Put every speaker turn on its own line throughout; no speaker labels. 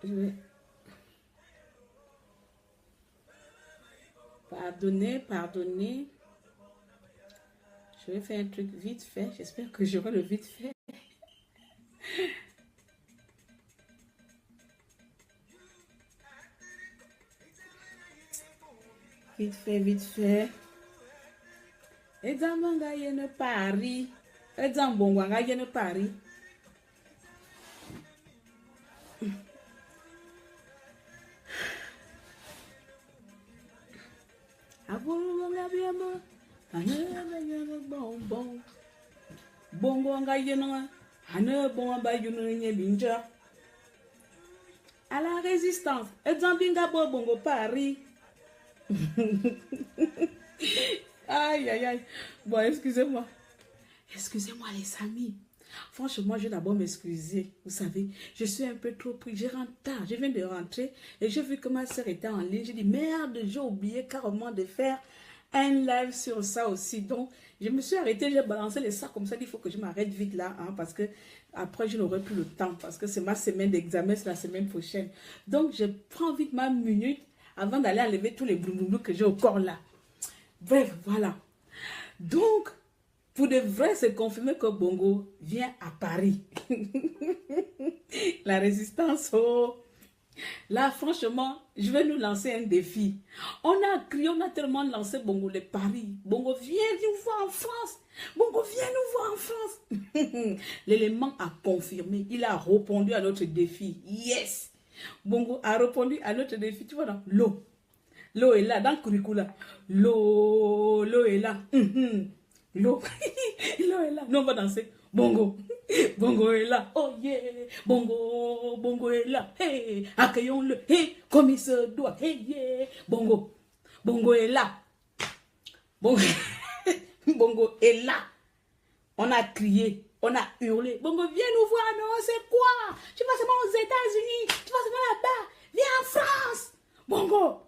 Je vais pardonner. Je vais faire un truc vite fait. J'espère que j'aurai le vite fait. Vite fait. Edzamanga yene Paris. Edzambongwanga yene Paris. Abonga biamo. Bon. Bongo nga yene. Hane bon ba yene nyebinja. À la résistance. Edzambinga bongo Paris. Aïe. Bon, excusez-moi. Excusez-moi les amis. Franchement, je vais d'abord m'excuser. Vous savez, je suis un peu trop pris. Je rentre tard. Je viens de rentrer et j'ai vu que ma soeur était en ligne. J'ai dit, merde, j'ai oublié carrément de faire un live sur ça aussi. Donc, je me suis arrêtée. J'ai balancé les sacs comme ça. Il faut que je m'arrête vite là. Parce que après, je n'aurai plus le temps. Parce que c'est ma semaine d'examen. C'est la semaine prochaine. Donc, je prends vite ma minute avant d'aller enlever tous les bloublous que j'ai au corps là. Bref, voilà. Donc, pour de vrai, c'est confirmé que Bongo vient à Paris. La résistance, oh. Là, franchement, je vais nous lancer un défi. On a crié, on a tellement lancé Bongo les Paris. Bongo, viens nous voir en France. Bongo, viens nous voir en France. L'élément a confirmé. Il a répondu à notre défi. Yes. Bongo a répondu à notre défi. Tu vois, dans l'eau. L'eau est là, dans le curricula. L'eau est là. L'eau est là. Nous, on va danser. Bongo. Bongo est là. Oh yeah. Bongo est là. Hey, accueillons-le. Hey, comme il se doit. Hey, yeah. Bongo est là. Bongo est là. On a crié. On a hurlé. Bongo, viens nous voir. Non, c'est quoi? Tu vas seulement aux États-Unis. Tu vas seulement là-bas. Viens en France. Bongo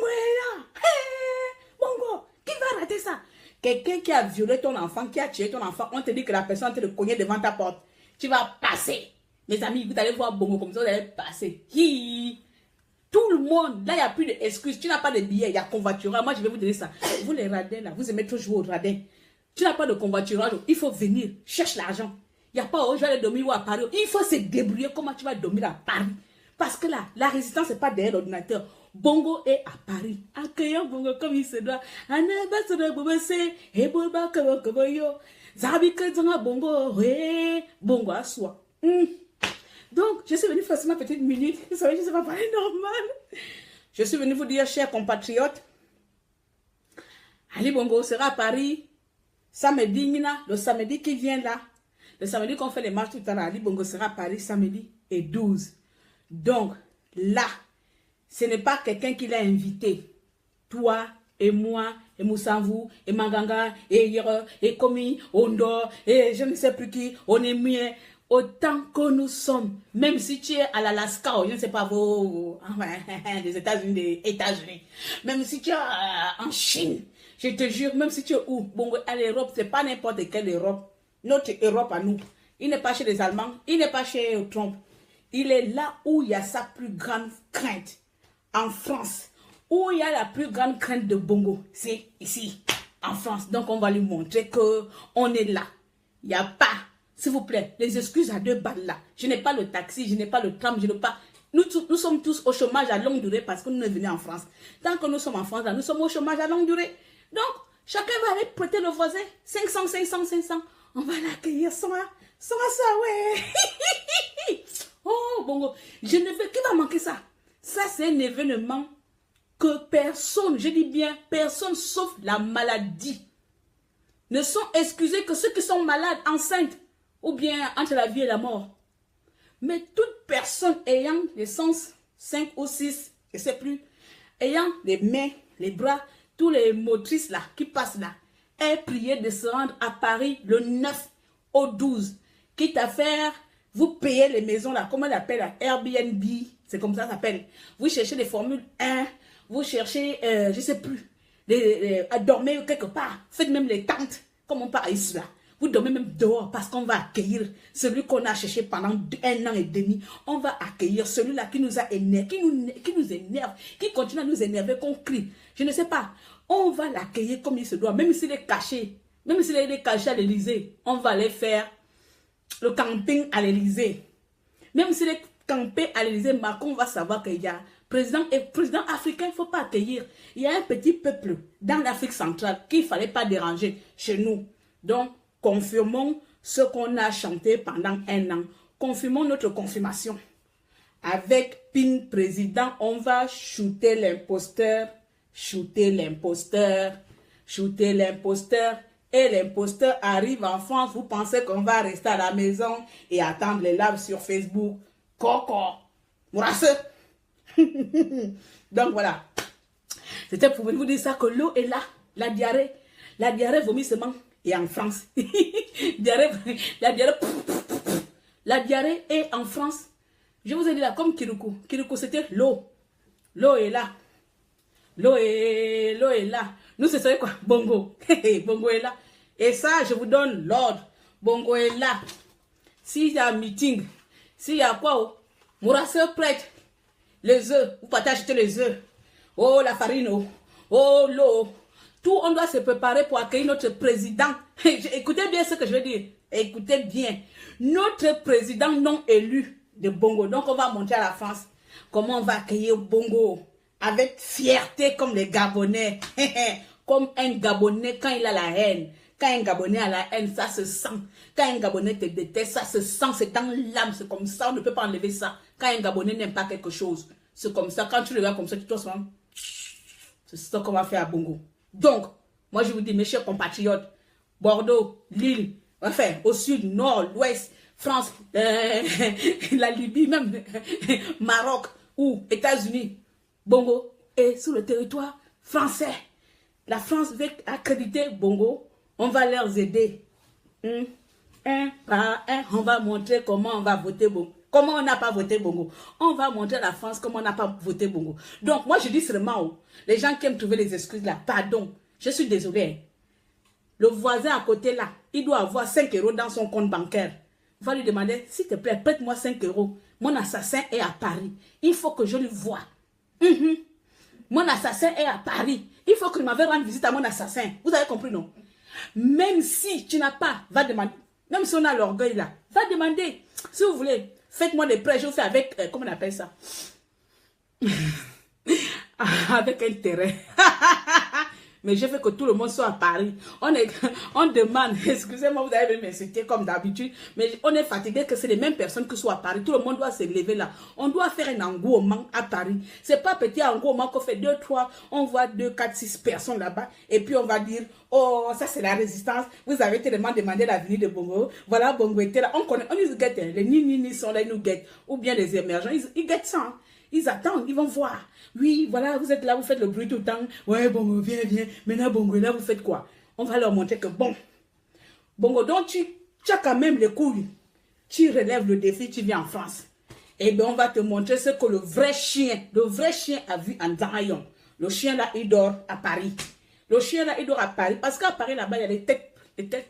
est là. Hey, Bongo, qui va rater ça? Quelqu'un qui a violé ton enfant, qui a tué ton enfant, on te dit que la personne te le cogner devant ta porte. Tu vas passer. Mes amis, vous allez voir Bongo comme ça, vous allez passer. Tout le monde, là, il n'y a plus d'excuses. Tu n'as pas de billets, il y a convoiturage. Moi, je vais vous donner ça. Vous, les radins, là, vous aimez toujours au radin. Tu n'as pas de convoiturage, il faut venir, cherche l'argent. Il n'y a pas, oh, je vais aller dormir ou à Paris. Il faut se débrouiller comment tu vas dormir à Paris. Parce que là, la résistance, ce n'est pas derrière l'ordinateur. Bongo est à Paris. Accueillons Bongo comme il se doit. Bongo à soi. Donc, je suis venue faire ma petite minute. Vous savez, je ne sais pas parler normal. Je suis venue vous dire, chers compatriotes, Ali Bongo sera à Paris samedi, le samedi qui vient là. Le samedi qu'on fait les marches tout à l'heure, Ali Bongo sera à Paris samedi et 12. Donc, là, ce n'est pas quelqu'un qui l'a invité. Toi et moi, et Moussanvou, et Manganga, et Yere, et Komi, Ondo, et je ne sais plus qui, on est mieux. Autant que nous sommes, même si tu es à l'Alaska, je ne sais pas, des États-Unis, même si tu es en Chine, je te jure, même si tu es où, bon, à l'Europe, ce n'est pas n'importe quelle Europe. Notre Europe à nous. Il n'est pas chez les Allemands, il n'est pas chez Trump. Il est là où il y a sa plus grande crainte. En France, où il y a la plus grande crainte de Bongo, c'est ici, en France. Donc, on va lui montrer qu'on est là. Il n'y a pas, s'il vous plaît, les excuses à 2 balles là. Je n'ai pas le taxi, je n'ai pas le tram, je n'ai pas... Nous sommes tous au chômage à longue durée parce que nous sommes venus en France. Tant que nous sommes en France, là, nous sommes au chômage à longue durée. Donc, chacun va aller prêter le voisin 500. On va l'accueillir sans ça, ouais. Oh, Bongo, je ne veux... Qui va manquer ça? Ça, c'est un événement que personne, je dis bien personne, sauf la maladie, ne sont excusés que ceux qui sont malades, enceintes, ou bien entre la vie et la mort. Mais toute personne ayant les sens 5 ou 6, je ne sais plus, ayant les mains, les bras, tous les motrices là, qui passent là, est prié de se rendre à Paris le 9 au 12, quitte à faire... Vous payez les maisons là, comment on appelle, Airbnb, c'est comme ça s'appelle. Vous cherchez des formules 1, vous cherchez, je ne sais plus, à dormir quelque part. Faites même les tentes, comme on parle ici là. Vous dormez même dehors parce qu'on va accueillir celui qu'on a cherché pendant 1 an et demi. On va accueillir celui-là qui nous a énervé, qui nous énerve, qui continue à nous énerver, qu'on crie. Je ne sais pas. On va l'accueillir comme il se doit, même s'il est caché. Même s'il est caché à l'Élysée, on va aller faire le camping à l'Élysée. Même s'il est campé à l'Élysée, Macron va savoir qu'il y a président africain, il ne faut pas accueillir. Il y a un petit peuple dans l'Afrique centrale qu'il ne fallait pas déranger chez nous. Donc, confirmons ce qu'on a chanté pendant 1 an. Confirmons notre confirmation. Avec PIN président, on va shooter l'imposteur, shooter l'imposteur, shooter l'imposteur. Et l'imposteur arrive en France, vous pensez qu'on va rester à la maison et attendre les lives sur Facebook. Coco, mourasseux. Donc voilà. C'était pour vous dire ça que l'eau est là. La diarrhée vomissement est en France. La diarrhée est en France. Je vous ai dit là, comme Kirikou. Kirikou, c'était l'eau. L'eau est là. L'eau est là. Nous, ce serait quoi? Bongo. Bongo est là. Et ça, je vous donne l'ordre. Bongo est là. S'il y a un meeting, s'il y a quoi? Mourasseur prête. Les œufs. Vous partez acheter les œufs. Oh, la farine. Oh, l'eau. Tout, on doit se préparer pour accueillir notre président. Écoutez bien ce que je veux dire. Écoutez bien. Notre président non élu de Bongo. Donc, on va montrer à la France comment on va accueillir Bongo. Avec fierté comme les Gabonais. Comme un Gabonais quand il a la haine. Quand un Gabonais a la haine, ça se sent. Quand un Gabonais te déteste, ça se sent. C'est dans l'âme, c'est comme ça. On ne peut pas enlever ça. Quand un Gabonais n'aime pas quelque chose, c'est comme ça. Quand tu le regardes comme ça, tu te sens. C'est ça qu'on va faire à Bongo. Donc, moi je vous dis, mes chers compatriotes, Bordeaux, Lille, enfin, au sud, nord, l'ouest, France, la Libye, même Maroc ou États-Unis, Bongo est sous le territoire français. La France veut accréditer Bongo. On va leur aider. Un par un, on va montrer comment on va voter Bongo. Comment on n'a pas voté Bongo. On va montrer à la France comment on n'a pas voté Bongo. Donc, moi, je dis seulement, les gens qui aiment trouver les excuses là, pardon, je suis désolée. Le voisin à côté là, il doit avoir 5 € dans son compte bancaire. Va lui demander, s'il te plaît, prête-moi 5 €. Mon assassin est à Paris. Il faut que je le voie. Mon assassin est à Paris. Il faut que je m'avais rendre visite à mon assassin. Vous avez compris, non? Même si tu n'as pas, va demander. Même si on a l'orgueil là, va demander. Si vous voulez, faites-moi des prêts. Je vous fais avec, comment on appelle ça? Avec intérêt. Mais je veux que tout le monde soit à Paris. On demande, excusez-moi, vous avez m'insulter comme d'habitude, mais on est fatigué que c'est les mêmes personnes qui sont à Paris. Tout le monde doit se lever là. On doit faire un engouement à Paris. C'est pas petit engouement qu'on fait 2, 3, on voit 2, 4, 6 personnes là-bas. Et puis on va dire, oh, ça c'est la résistance. Vous avez tellement demandé la venue de Bongo. Voilà, Bongo était là. On connaît, on les guette. Les ni sont là, ils nous guettent. Ou bien les émergents, ils guettent ça. Hein. Ils attendent, ils vont voir. Oui, voilà, vous êtes là, vous faites le bruit tout le temps. Ouais, Bongo, viens, viens. Maintenant, Bongo, là, vous faites quoi? On va leur montrer que bon. Bongo, donc tu as quand même les couilles. Tu relèves le défi, tu viens en France. Et bien, on va te montrer ce que le vrai chien a vu en Darayon. Le chien là, il dort à Paris. Le chien là, il dort à Paris. Parce qu'à Paris, là-bas, il y a les têtes,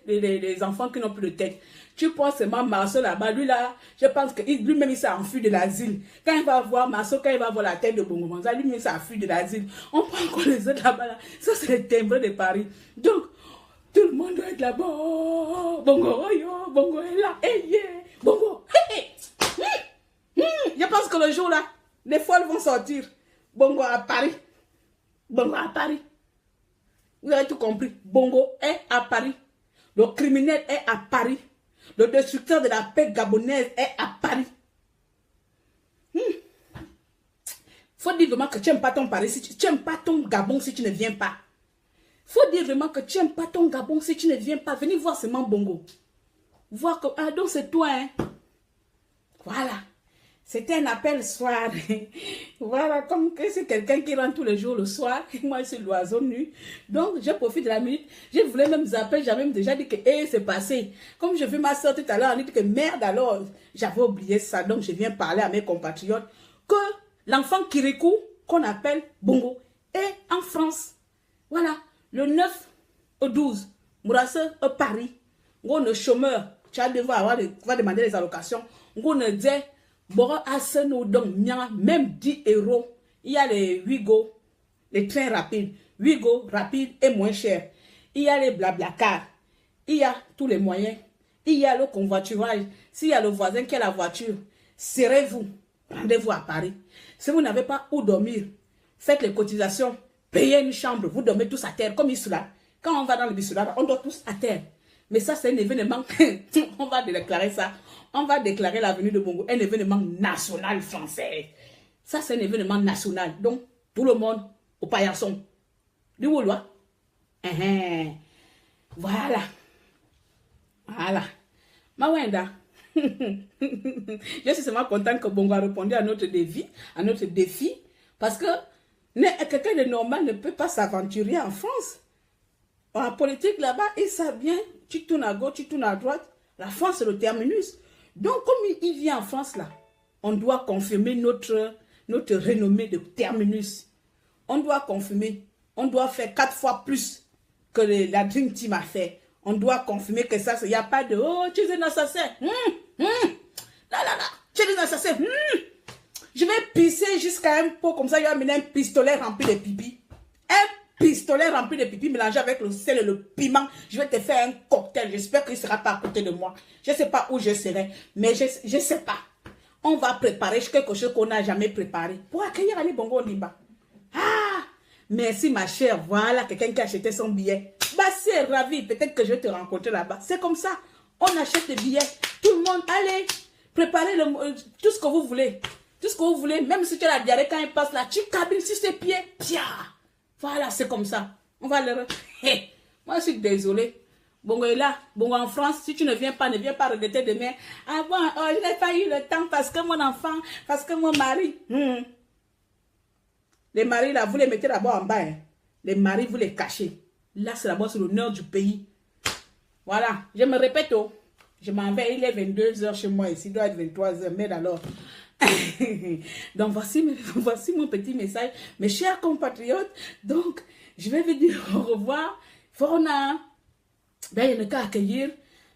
les enfants qui n'ont plus de tête. Tu penses seulement Marceau là-bas, lui là, je pense que lui-même il s'est enfui de l'asile. Quand il va voir Marceau, quand il va voir la tête de Bongo Manza, lui-même il s'est enfui de l'asile. On prend encore les autres là-bas. Là. Ça, c'est le timbre de Paris. Donc, tout le monde doit être là-bas. Oh, Bongo, oh, yo, Bongo est là. Hey, yeah. Bongo, hey, hey. Je pense que le jour là, les folles vont sortir. Bongo à Paris. Bongo à Paris. Vous avez tout compris. Bongo est à Paris. Le criminel est à Paris. Le destructeur de la paix gabonaise est à Paris. Faut dire vraiment que tu n'aimes pas ton Paris, si tu n'aimes pas ton Gabon si tu ne viens pas. Faut dire vraiment que tu n'aimes pas ton Gabon si tu ne viens pas. Venez voir seulement Bongo. Voir que, ah donc c'est toi, hein. Voilà. C'était un appel soir. Voilà, comme que c'est quelqu'un qui rentre tous les jours le soir. Moi, je suis l'oiseau nu. Donc, je profite de la minute. Je voulais même zapper. J'avais même déjà dit que c'est passé. Comme je vu ma soeur tout à l'heure, on dit que merde alors. J'avais oublié ça. Donc, je viens parler à mes compatriotes que l'enfant Kirikou, qu'on appelle Bongo, est en France. Voilà. Le 9 au 12, Mourasseur à Paris. on ne chômeur, tu vas devoir va demander les allocations. On ne dit, bon, à ce nous donne même 10 euros. Il y a les Wigo, les trains rapides, Wigo, rapide et moins cher. Il y a les Blablacar, il y a tous les moyens. Il y a le convoiturage. S'il y a le voisin qui a la voiture, serrez-vous, rendez-vous à Paris. Si vous n'avez pas où dormir, faites les cotisations, payez une chambre, vous dormez tous à terre, comme Issoula. Quand on va dans le Bissoula, on dort tous à terre. Mais ça, c'est un événement, on va déclarer ça. On va déclarer l'avenue de Bongo, un événement national français. Ça, c'est un événement national. Donc, tout le monde au paillasson. Du Wolois. Voilà. Voilà. Mawenda. Je suis seulement contente que Bongo a répondu à notre défi. Parce que quelqu'un de normal ne peut pas s'aventurer en France. En politique, là-bas, ils savent bien, tu tournes à gauche, tu tournes à droite. La France, c'est le terminus. Donc, comme il vient en France, là, on doit confirmer notre renommée de terminus. On doit confirmer. On doit faire 4 fois plus que la Dream Team a fait. On doit confirmer que ça, il n'y a pas de « Oh, tu es un assassin. Là, tu es un assassin. Je vais pisser jusqu'à un pot comme ça, il va amener un pistolet rempli de pipi. Un pistolet rempli de pipi mélangé avec le sel et le piment. Je vais te faire un cocktail. J'espère qu'il ne sera pas à côté de moi. Je ne sais pas où je serai, mais je ne sais pas. On va préparer quelque chose qu'on n'a jamais préparé pour accueillir Ali Bongo Ondimba. Ah, merci ma chère. Voilà quelqu'un qui a acheté son billet. Bah, c'est ravi. Peut-être que je vais te rencontrer là-bas. C'est comme ça. On achète des billets. Tout le monde, allez, préparez tout ce que vous voulez. Tout ce que vous voulez. Même si tu as la diarrhée, quand il passe là, tu cabines sur ses pieds. Pia. Voilà, c'est comme ça. On va le... Moi, je suis désolée. Bongo est là. Bongo en France, si tu ne viens pas regretter demain. Ah bon, oh, je n'ai pas eu le temps parce que mon enfant, parce que mon mari. Les maris, là, vous les mettez d'abord en bas. Hein. Les maris, vous les cachez. Là, c'est d'abord sur le nord du pays. Voilà, je me répète. Oh. Je m'en vais, il est 22h chez moi ici. Il doit être 23h. Mais alors... Donc, voici mon petit message. Mes chers compatriotes. Donc, je vais vous dire au revoir. Forna. Ben, il y a qu'à accueillir.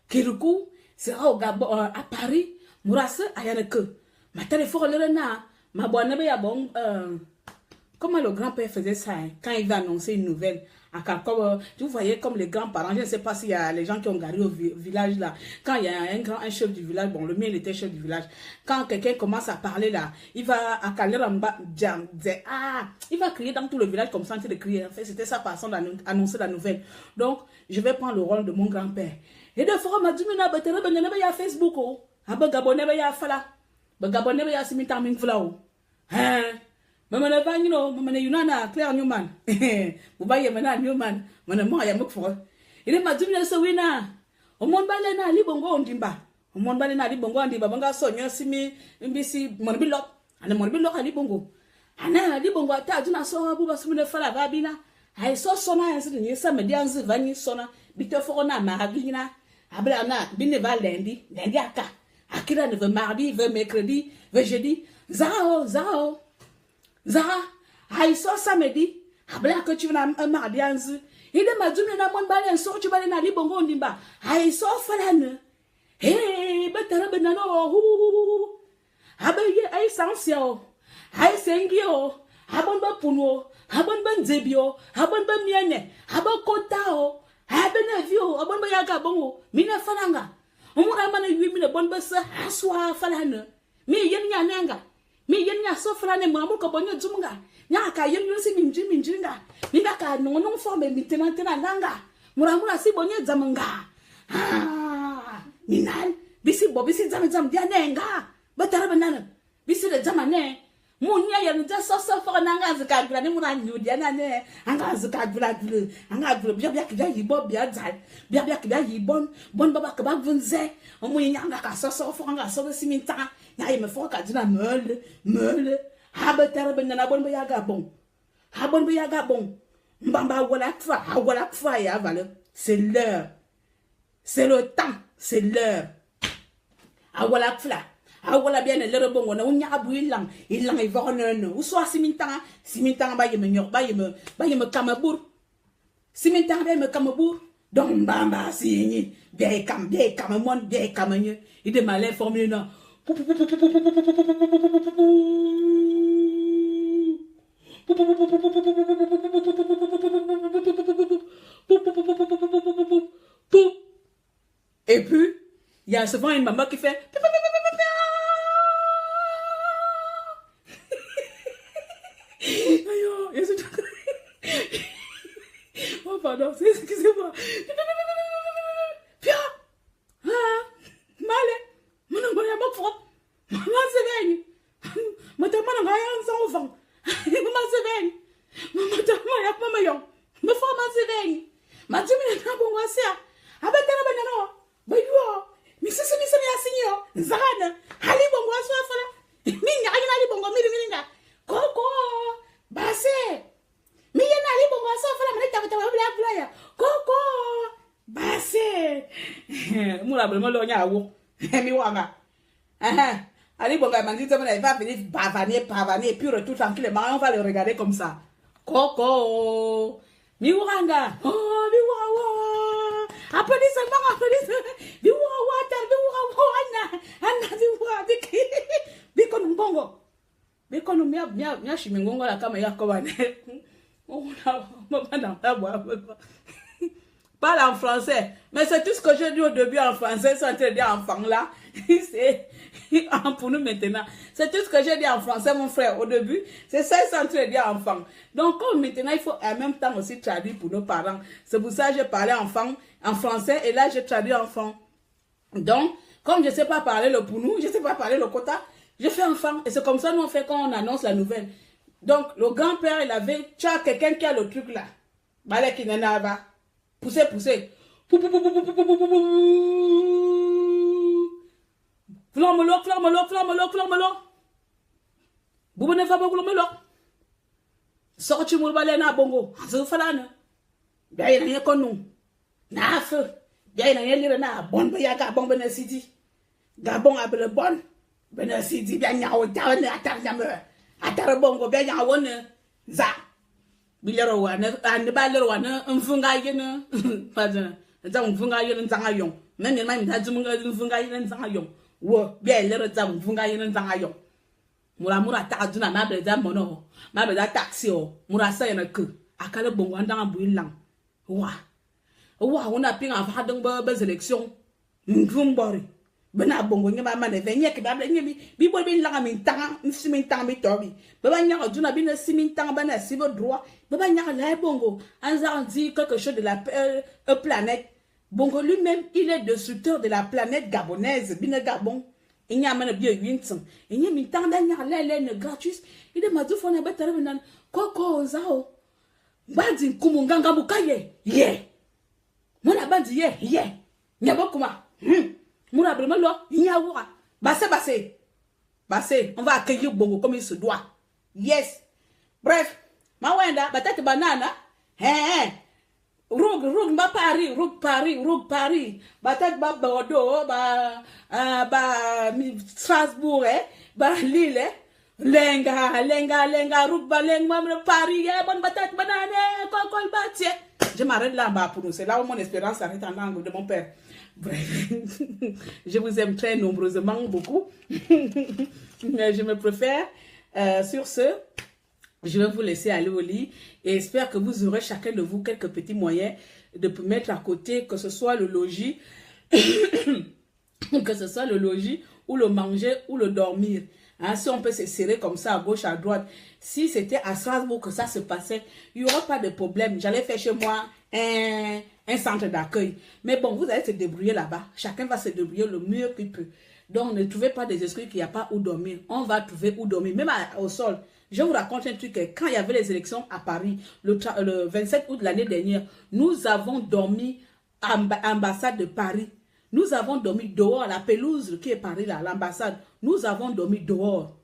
Kiruku sera au Gabon, à Paris. Mourasse, il y a que. Ma téléphone, ma bonne, bon. Comment le grand-père faisait ça hein, quand il va annoncer une nouvelle. Vous voyez comme les grands-parents, je ne sais pas s'il y a les gens qui ont garé au village là. Quand il y a un chef du village, bon le mien il était chef du village. Quand quelqu'un commence à parler là, il va accaler en bas, il va crier dans tout le village comme ça, de crier. En fait, c'était sa façon d'annoncer la nouvelle. Donc, je vais prendre le rôle de mon grand-père. Et de fois, ma dumina batere benene ba ya Facebook oh. Aba gabone ba ya fala. Ba gabone ba ya simita min fla oh. Hein? Maman ne va no, maman ne yunana Claire Newman. Buba yemena Newman, maman mo ya mukfo. Ile madumina so wina. Omon bale na Ali Bongo Ondimba. Omon bale na Ali Bongo Ondimba banga sonyo simi mbisi mon bilok. Ana mon bilok Ali Bongo. Ana Ali Bongo ata juna so buba sumune fala babina. Ai so sona yansi ni sa medianzi vani sona. Bite fo na marabina. Abla na bine va lundi aka. Akira ne veut mardi, veut mercredi, veut jeudi. Zao. Zara, so samedi, habla que tu vas un mardi anzu. Il est ma dune na mon balai, so tu vas aller na Ali Bongo Ondimba. So falane. Hey, betara benano. Abaye ay sansio. Ay sengio. Abon ba puno. Abon ban zebio. Abon ba miene. Abon kotao. Abenavio. Abon ba yaga bongo. Mina falanga. Umura mana yimi bon ba sa aswa falane. Mi yenya nanga. Mi yenya so falane mo amuko bonyo dzumga. Nya ka yenyo si minjinga. Ni ka no forme mitena nanga. Muramura si bonyo dzamanga. Minal bisi bobisi dzam dia nenga. Batara banana. Bisi de dzamane. Munya ya nja so for nanga zikagula ni mura nyudia na ne. Anga zikagula gulu. Anga gulu bia kida yibo bia dzal. Bia kida yibon bon baba ka bagvunze. Omu nyanga ka so for anga so siminta. Nya yeme for ka dina meule. Habatara banana bon bia gabon. Habon bia gabon. Mbamba wala kfa ya vale. C'est l'heure. C'est le temps, c'est l'heure. Awala kfla. Awala bien le bongo na unya abu ilang ivorono. Uswa simintanga ba yeme kamabur. Simintanga ba yeme kamabur. Donc, bamba, si, bien, mon, bien, il est mal informé, non. Et puis, il y a souvent une maman qui fait. Oh, pardon, excusez-moi. Pia! Ah! Male! Mon nom est mon frère. Maman se gagne. Mon temps, mon gars, un enfant. Maman se gagne. Maman, maman, y'a pas maillon. Me forme se gagne. Ma Dieu, mais n'a bon voici. Avec la banane. Bayo. Mais c'est ce qui a signé. Zana. Ali bon voici. Minga, ali bon minga. Coco. Basse. Mais il y a un ali bon voici. Fala, Coco. Basse. Moula, me lo nyawo. Mi wanga. Ali bon m'a dit, il va venir pavaner, puis retour tranquillement, on va le regarder comme ça. Coco. Mi wanga. Oh, mi wawa. Applaudissement. Mi wawa, Anna, Bikon mbongo. Bikon mia shimingongo la kama ya kobane. Parle en français. Mais c'est tout ce que j'ai dit au début en français, sans te dire enfant là. C'est pour nous maintenant. C'est tout ce que j'ai dit en français, mon frère, au début. C'est ça, sans te dire enfant. Donc, comme maintenant, il faut en même temps aussi traduire pour nos parents. C'est pour ça que j'ai parlé enfant en français et là, j'ai traduit enfant. Donc, comme je ne sais pas parler le pour nous, je ne sais pas parler le quota, je fais enfant. Et c'est comme ça nous on fait quand on annonce la nouvelle. Donc, le grand-père, il avait, tu as quelqu'un qui a le truc là. Balai qui n'en a pas. Poussez. Flamme-lo. Boubou ne va pas flamme-lo. Sorti mon balai na bongo. Ça fait là, non? Bien, il y a qu'on nous. Na feu. Bien, il y a na bon, il y a Gabon, ben City. Gabon a le bon. Ben City, bien, il y a un down, attar bongo, bien, il y a un za. Bilero wana ande balero wana mfunga yena pardon za mfunga yena nzanga yong nene mai mtazu mfunga yena nzanga yong wo bia lero za mfunga yena nzanga yong mura ta duna ma be za mono ma be za taxi o mura sa yana ku akale bongo ndanga builang wa wona pinga fa dong ba sélection mfumbori bena bongo nyama mane venye ke babla nyemi bi bo bi langa min tanga simin tanga bi tobi baba nyaka duna bi na simin tanga bana sibo droit baba nyaka la bongo anza dit quelque chose de la planète bongo lui-même il est destructeur de la planète gabonaise bina Gabon il y a mana bi winson il y a min tanga nyaka la gratuit il de madu fona betara nan koko zao badi kumunganga bukaye mona badi nyabokuma Moura Bremelo, il y a quoi? Bassé, on va accueillir Bongo comme il se doit. Yes. Bref, ma wenda, batate banana. Roug Paris. Batate ba Bordeaux, ba Strasbourg, ba Lille, Lenga, roug lenga, Paris, bonne batate banane, kokol batie. Je m'arrête là-bas pour nous. C'est là où mon espérance s'arrête en langue de mon père. Bref, je vous aime très nombreusement beaucoup, mais je me préfère. Sur ce, je vais vous laisser aller au lit et j'espère que vous aurez chacun de vous quelques petits moyens de mettre à côté, que ce soit le logis, ou le manger, ou le dormir. Hein, si on peut se serrer comme ça à gauche, à droite. Si c'était à Strasbourg que ça se passait, il n'y aura pas de problème. J'allais faire chez moi un centre d'accueil. Mais bon, vous allez se débrouiller là-bas. Chacun va se débrouiller le mieux qu'il peut. Donc, ne trouvez pas des esprits qu'il n'y a pas où dormir. On va trouver où dormir, même au sol. Je vous raconte un truc. Quand il y avait les élections à Paris, le 27 août de l'année dernière, nous avons dormi à l'ambassade de Paris. Nous avons dormi dehors à la pelouse qui est Paris là, l'ambassade. Nous avons dormi dehors,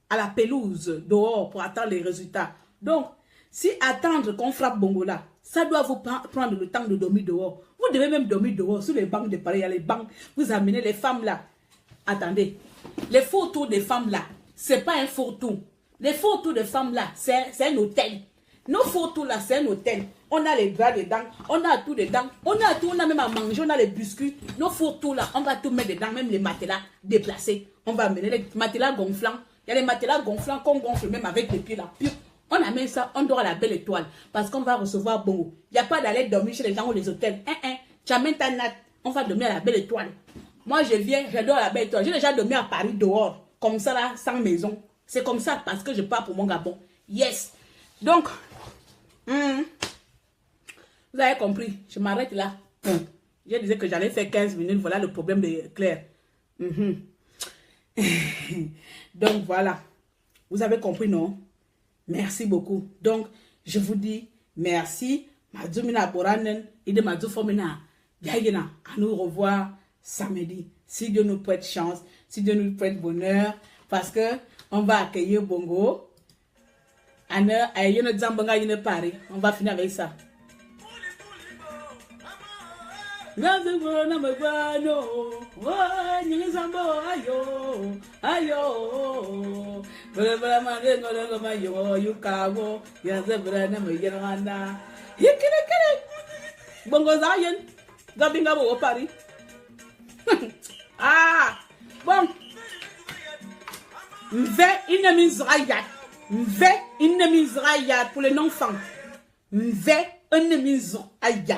à la pelouse, dehors, pour attendre les résultats. Donc, si attendre qu'on frappe Bongo là, ça doit vous prendre le temps de dormir dehors. Vous devez même dormir dehors, sur les bancs de Paris, il y a les bancs. Vous amenez les femmes là. Attendez, les photos des femmes là, c'est pas un photo. Les photos des femmes là, c'est un hôtel. Nos photos là, c'est un hôtel. on a les draps dedans, on a tout dedans, on a tout, on a même à manger, on a les biscuits, nos fours, tout là, on va tout mettre dedans, même les matelas déplacés. On va amener les matelas gonflants. Il y a les matelas gonflants qu'on gonfle même avec les pieds là. Puis, on amène ça, on dort à la belle étoile parce qu'on va recevoir bon. Il n'y a pas d'aller dormir chez les gens ou les hôtels. Tu amènes ta natte, on va dormir à la belle étoile. Moi, je viens, je dors à la belle étoile. J'ai déjà dormi à Paris dehors, comme ça là, sans maison. C'est comme ça parce que je pars pour mon Gabon. Yes. Donc, vous avez compris, je m'arrête là. Je disais que j'allais faire 15 minutes, voilà le problème de Claire. Donc voilà, vous avez compris, non? Merci beaucoup. Donc, je vous dis merci. À nous revoir samedi. Si Dieu nous prête chance, si Dieu nous prête bonheur, parce que on va accueillir Bongo. On va finir avec ça. Bongo Zayen, Gabinga au Paris. Ah, bon. Mve inemizrayat. Mve inemizrayat pour les non-enfants. Mve inemizrayat.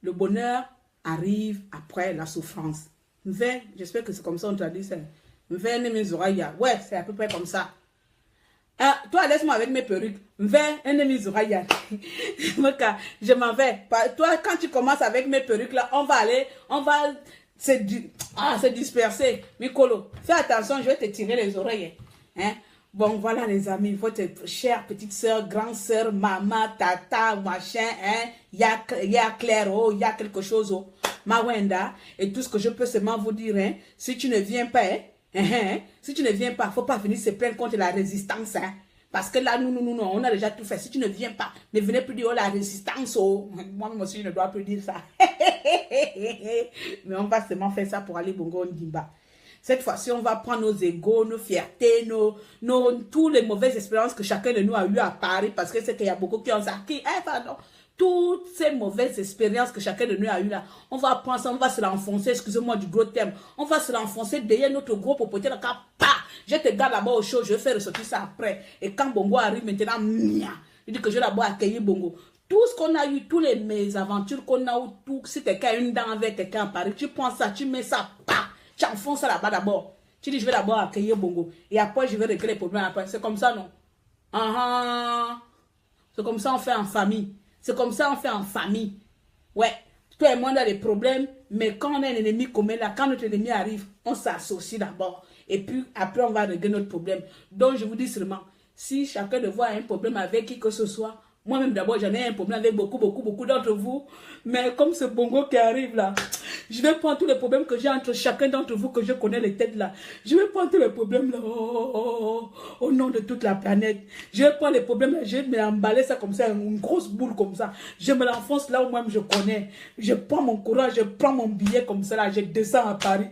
Le bonheur arrive après la souffrance. Mve, j'espère que c'est comme ça on traduit ça. Mve inemizrayat. Ouais, c'est à peu près comme ça. Toi, laisse-moi avec mes perruques. Mve inemizrayat. Je m'en vais. Toi, quand tu commences avec mes perruques là, on va se disperser. Mikolo, fais attention, je vais te tirer les oreilles. Hein? Bon, voilà les amis, votre chère petite soeur, grande soeur, maman, tata, machin, hein? Il y a Claire, oh, il y a quelque chose, oh. Mawenda, et tout ce que je peux seulement vous dire, hein? Si tu ne viens pas, si tu ne viens pas, faut pas venir se plaindre contre la résistance, hein? Parce que là, nous, on a déjà tout fait. Si tu ne viens pas, ne venez plus dire oh, la résistance. Oh. Moi-même aussi, je ne dois plus dire ça. Mais on va seulement faire ça pour aller Bongo Ndimba. Cette fois-ci, on va prendre nos égos, nos fiertés, toutes les mauvaises expériences que chacun de nous a eues à Paris. Parce que c'est qu'il y a beaucoup qui ont ça. Toutes ces mauvaises expériences que chacun de nous a eues là, on va prendre ça, on va se l'enfoncer, excusez-moi du gros terme, on va se l'enfoncer derrière notre gros popoté, là, je te garde là-bas au chaud, je vais faire ressortir ça après. Et quand Bongo arrive maintenant, il dit que je vais d'abord accueillir Bongo. Tout ce qu'on a eu, toutes les mésaventures qu'on a eu, tout, si quelqu'un a une dent avec quelqu'un à Paris, tu prends ça, tu mets ça, tu enfonces ça là-bas d'abord. Tu dis, je vais d'abord accueillir Bongo. Et après, je vais régler les problèmes après. C'est comme ça, non? C'est comme ça, on fait en famille. C'est comme ça, on fait en famille. Ouais, toi et moi, on a des problèmes, mais quand on a un ennemi commun, là, quand notre ennemi arrive, on s'associe d'abord. Et puis, après, on va régler notre problème. Donc, je vous dis seulement, si chacun de vous a un problème avec qui que ce soit, moi-même d'abord, j'en ai un problème avec beaucoup d'entre vous. Mais comme ce Bongo qui arrive là, je vais prendre tous les problèmes que j'ai entre chacun d'entre vous, que je connais les têtes là. Je vais prendre tous les problèmes là, au nom de toute la planète. Je vais prendre les problèmes là, je vais me emballer ça comme ça, une grosse boule comme ça. Je me l'enfonce là où moi je connais. Je prends mon courage, je prends mon billet comme ça là, je descends à Paris.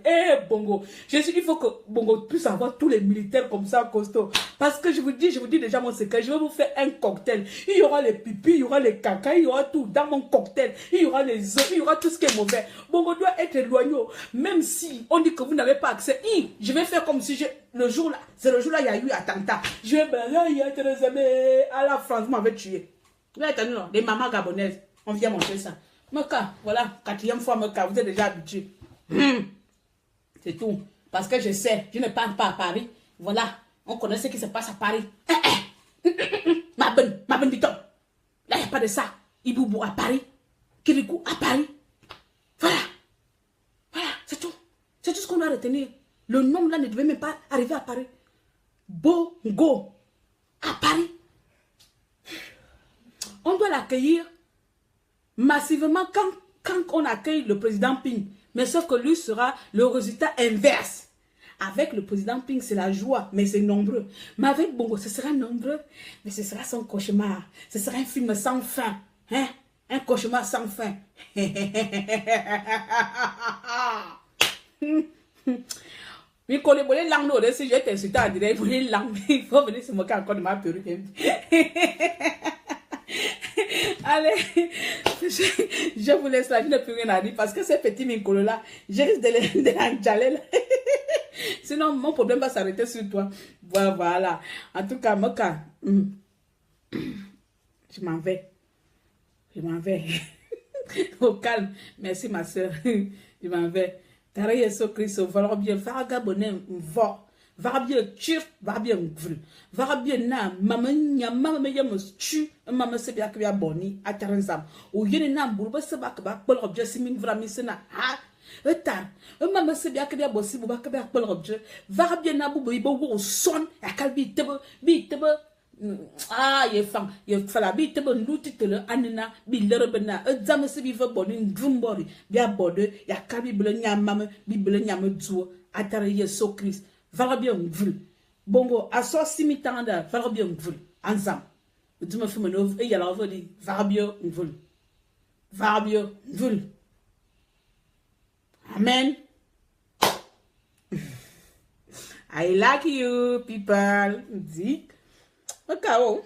Bongo, je suis dit, il faut que Bongo puisse avoir tous les militaires comme ça, costaud. Parce que je vous dis déjà mon secret, je vais vous faire un cocktail. Il y aura les pipis, il y aura les caca, il y aura tout dans mon cocktail. Il y aura les œufs, il y aura tout ce qui est mauvais. Bongo doit être éloigné. Même si on dit que vous n'avez pas accès, je vais faire comme si le jour là, c'est le jour là, il y a eu attentat. Je vais à la France, vous m'avez tué. Vous avez entendu, non? Les mamans gabonaises, on vient montrer ça. Meka, voilà, 4e fois Meka, vous êtes déjà habitué. C'est tout. Parce que je sais, je ne parle pas à Paris. Voilà, on connaît ce qui se passe à Paris. Ma bonne biton. Là, il n'y a pas de ça. Iboubou à Paris. Kirikou à Paris. Voilà. Voilà, c'est tout. C'est tout ce qu'on doit retenir. Le nom là ne devait même pas arriver à Paris. Bongo à Paris. On doit l'accueillir massivement quand on accueille le président Ping. Mais sauf que lui sera le résultat inverse. Avec le président Ping, c'est la joie, mais c'est nombreux. Mais avec Bongo, ce sera nombreux, mais ce sera son cauchemar. Ce sera un film sans fin. Hein? Un cauchemar sans fin. Mais quand on est langue, si je t'insulte à dire, il faut venir se moquer encore de ma perruque. Allez, je vous laisse là, je n'ai plus rien à dire parce que ces petits mincolo là, je risque de l'enjaller là. Sinon, mon problème va s'arrêter sur toi. Voilà. En tout cas, Moka, je m'en vais. Je m'en vais. Au calme. Merci, ma soeur. Je m'en vais. Tara Yesu Christo, voilà bien. Varaga bonne, va bien tire, va bien vul. Va bien na, maman me yam tu, maman se bien que bien boni, à Taranzam. Ou yene na, bourbe se bak bak, bol objet siming vramisena. Ah, etar. Maman se bien que bien bossi, boubak bien bol objet. Va bien na, boubou, ibo, son, à calbi, tebe. Ah, ye fang, ye fala bi tebe nduti tele anina bi lerebena edzame se bi ve boni ndrumbori bi abode ya kabi bele nyamame bi bele nyame duo atare Yesu Christ vala bien mvul bongo aso simitanda vala bien mvul anzam duma fume no e yala vodi vala bien mvul amen. I like you people. Zik. Okay, oh.